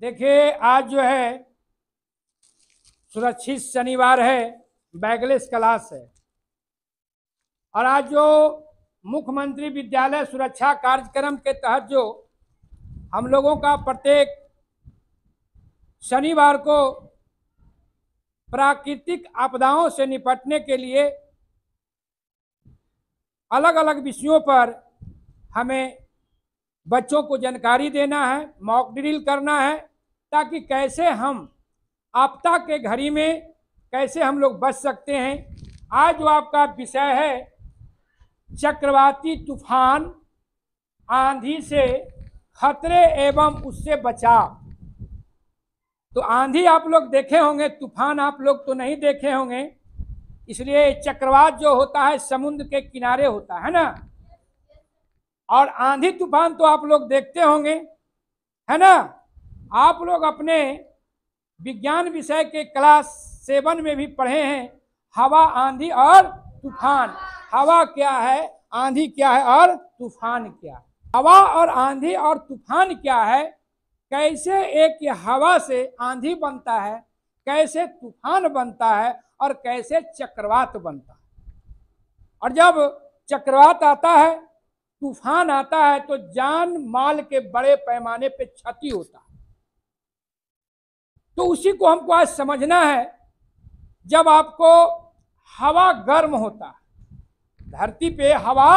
देखिए, आज जो है सुरक्षित शनिवार है, बैगलेस क्लास है। और आज जो मुख्यमंत्री विद्यालय सुरक्षा कार्यक्रम के तहत जो हम लोगों का प्रत्येक शनिवार को प्राकृतिक आपदाओं से निपटने के लिए अलग अलग विषयों पर हमें बच्चों को जानकारी देना है, मॉक ड्रिल करना है, ताकि कैसे हम आपदा के घड़ी में कैसे हम लोग बच सकते हैं। आज जो आपका विषय है चक्रवाती तूफान, आंधी से खतरे एवं उससे बचाव। तो आंधी आप लोग देखे होंगे, तूफान आप लोग तो नहीं देखे होंगे, इसलिए चक्रवात जो होता है समुद्र के किनारे होता है ना। और आंधी तूफान तो आप लोग देखते होंगे, है ना। आप लोग अपने विज्ञान विषय के क्लास 7 में भी पढ़े हैं, हवा, आंधी और तूफान। हवा क्या है, आंधी क्या है और तूफान क्या है। हवा और आंधी और तूफान क्या है, कैसे एक हवा से आंधी बनता है, कैसे तूफान बनता है और कैसे चक्रवात बनता है। और जब चक्रवात आता है, तूफान आता है, तो जान माल के बड़े पैमाने पे क्षति होता है। तो उसी को हमको आज समझना है। जब आपको हवा गर्म होता है, धरती पे हवा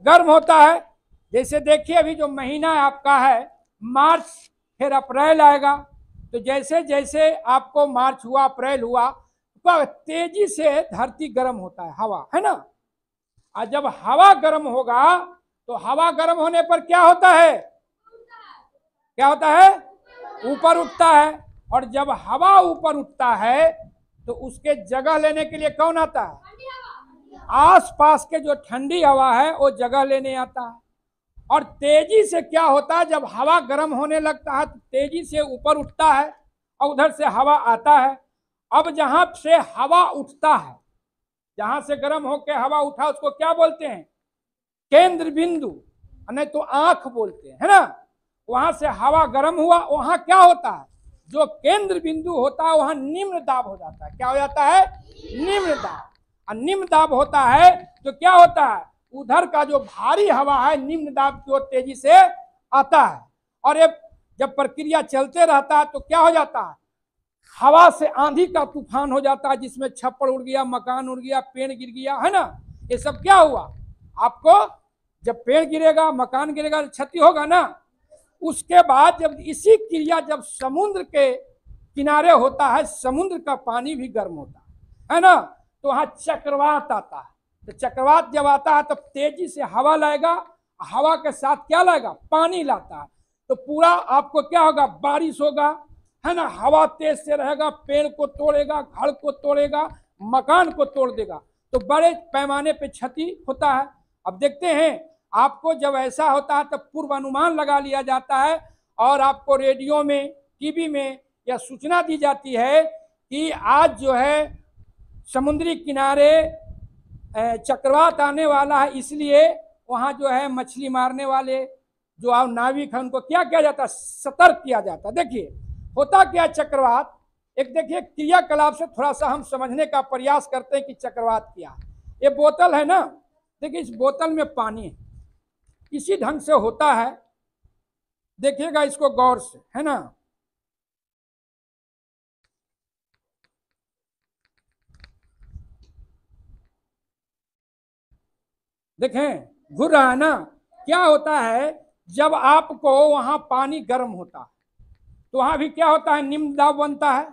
गर्म होता है, जैसे देखिए अभी जो महीना आपका है मार्च, फिर अप्रैल आएगा, तो जैसे जैसे आपको मार्च हुआ, अप्रैल हुआ, तो तेजी से धरती गर्म होता है, हवा, है ना। और जब हवा गर्म होगा तो हवा गर्म होने पर क्या होता है, क्या होता है, ऊपर उठता है। और जब हवा ऊपर उठता है तो उसके जगह लेने के लिए कौन आता है, आसपास के जो ठंडी हवा है वो जगह लेने आता है। और तेजी से क्या होता है, जब हवा गर्म होने लगता है तो तेजी से ऊपर उठता है और उधर से हवा आता है। अब जहां से हवा उठता है, जहां से गर्म होकर हवा उठा, उसको क्या बोलते हैं, केंद्र बिंदु, नहीं तो आंख बोलते हैं, है ना। वहां से हवा गर्म हुआ, वहां क्या होता है, जो केंद्र बिंदु होता है वहां निम्न दाब हो जाता है। क्या हो जाता है, निम्न दाब। और निम्न दाब होता है तो क्या होता है, उधर का जो भारी हवा है निम्न दाब की ओर तेजी से आता है। और ये जब प्रक्रिया चलते रहता है तो क्या हो जाता है, हवा से आंधी का तूफान हो जाता है, जिसमें छप्पर उड़ गया, मकान उड़ गया, पेड़ गिर गया, है ना। ये सब क्या हुआ, आपको जब पेड़ गिरेगा, मकान गिरेगा, क्षति होगा ना। उसके बाद जब इसी क्रिया जब समुद्र के किनारे होता है, समुद्र का पानी भी गर्म होता है ना, तो वहां चक्रवात आता है। तो चक्रवात जब आता है तब तेजी से हवा लाएगा, हवा के साथ क्या लाएगा, पानी लाता है। तो पूरा आपको क्या होगा, बारिश होगा, है ना। हवा तेज से रहेगा, पेड़ को तोड़ेगा, घर को तोड़ेगा, मकान को तोड़ देगा, तो बड़े पैमाने पे क्षति होता है। अब देखते हैं, आपको जब ऐसा होता है तब पूर्व अनुमान लगा लिया जाता है और आपको रेडियो में, टीवी में यह सूचना दी जाती है कि आज जो है समुद्री किनारे चक्रवात आने वाला है, इसलिए वहाँ जो है मछली मारने वाले जो आप नाविक हैं उनको क्या किया जाता है, सतर्क किया जाता है। देखिए होता क्या चक्रवात, एक देखिए क्रियाकलाप से थोड़ा सा हम समझने का प्रयास करते हैं कि चक्रवात क्या है। ये बोतल है ना, देखिए इस बोतल में पानी है, इसी ढंग से होता है, देखिएगा इसको गौर से, है ना। देखें घूर रहा है ना। क्या होता है, जब आपको वहां पानी गर्म होता है तो वहां भी क्या होता है, निम्न दाब बनता है।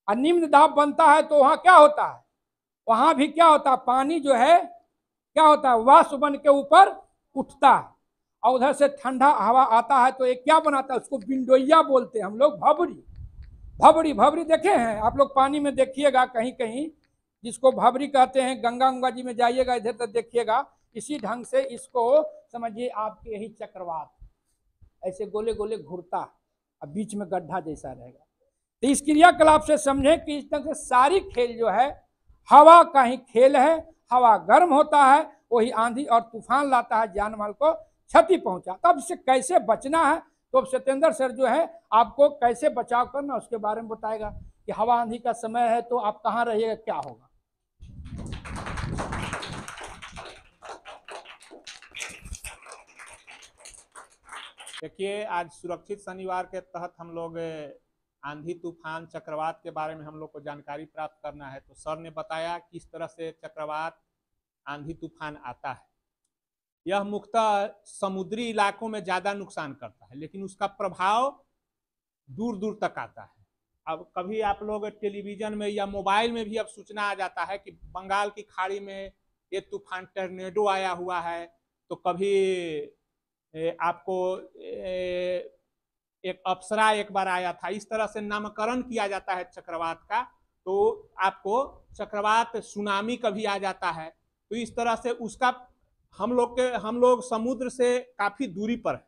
और निम्न दाब बनता है तो वहां क्या होता है, वहां भी क्या होता है, पानी जो है क्या होता है, वाष्प बन के ऊपर उठता है और उधर से ठंडा हवा आता है, तो एक क्या बनाता है, उसको बिंडोइया बोलते हैं हम लोग, भबरी। भबरी, भबरी देखे हैं आप लोग, पानी में देखिएगा कहीं कहीं, जिसको भबरी कहते हैं, गंगा गंगा जी में जाइएगा इधर तक देखिएगा, इसी ढंग से इसको समझिए आपके यही चक्रवात ऐसे गोले गोले घूरता है, अब बीच में गड्ढा जैसा रहेगा। तो इस क्रियाकलाप से समझें कि इस तरह से सारी खेल जो है हवा का ही खेल है। हवा गर्म होता है, वही आंधी और तूफान लाता है, जान माल को क्षति पहुंचाता। अब इससे कैसे बचना है, तो सत्येंद्र सर जो है आपको कैसे बचाव करना उसके बारे में बताएगा कि हवा आंधी का समय है तो आप कहाँ रहिएगा, क्या होगा। देखिए, आज सुरक्षित शनिवार के तहत हम लोग आंधी तूफान चक्रवात के बारे में हम लोग को जानकारी प्राप्त करना है। तो सर ने बताया किस तरह से चक्रवात आंधी तूफान आता है। यह मुख्यतः समुद्री इलाकों में ज़्यादा नुकसान करता है, लेकिन उसका प्रभाव दूर दूर तक आता है। अब कभी आप लोग टेलीविज़न में या मोबाइल में भी अब सूचना आ जाता है कि बंगाल की खाड़ी में ये तूफान टर्नेडो आया हुआ है। तो कभी आपको एक अप्सरा एक बार आया था। इस तरह से नामकरण किया जाता है चक्रवात का। तो आपको चक्रवात सुनामी कभी आ जाता है। तो इस तरह से उसका हम लोग समुद्र से काफ़ी दूरी पर है,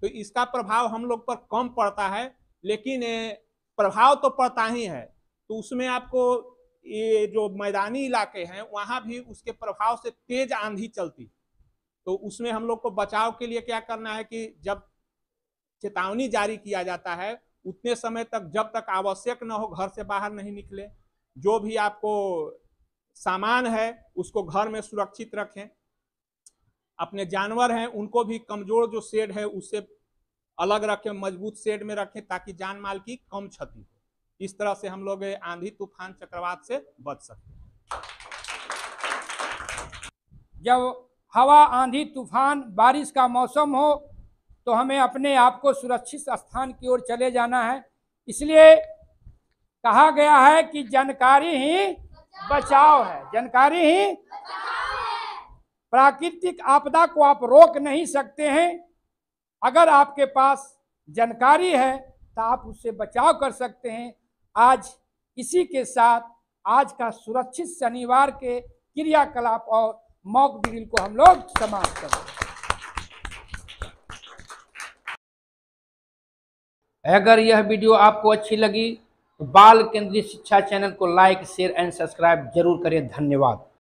तो इसका प्रभाव हम लोग पर कम पड़ता है, लेकिन प्रभाव तो पड़ता ही है। तो उसमें आपको ये जो मैदानी इलाके हैं वहाँ भी उसके प्रभाव से तेज आंधी चलती। तो उसमें हम लोग को बचाव के लिए क्या करना है कि जब चेतावनी जारी किया जाता है उतने समय तक, जब तक आवश्यक न हो, घर से बाहर नहीं निकले। जो भी आपको सामान है उसको घर में सुरक्षित रखें। अपने जानवर हैं उनको भी कमजोर जो शेड है उससे अलग रखें, मजबूत शेड में रखें, ताकि जान माल की कम क्षति हो। इस तरह से हम लोग आंधी तूफान चक्रवात से बच सकते हैं। जब हवा आंधी तूफान बारिश का मौसम हो तो हमें अपने आप को सुरक्षित स्थान की ओर चले जाना है। इसलिए कहा गया है कि जानकारी ही बचाव है, जानकारी ही। प्राकृतिक आपदा को आप रोक नहीं सकते हैं, अगर आपके पास जानकारी है तो आप उससे बचाव कर सकते हैं। आज इसी के साथ आज का सुरक्षित शनिवार के क्रियाकलाप और मॉक ड्रिल को हम लोग समाप्त करें। अगर यह वीडियो आपको अच्छी लगी तो बाल केंद्रीय शिक्षा चैनल को लाइक, शेयर एंड सब्सक्राइब जरूर करें। धन्यवाद।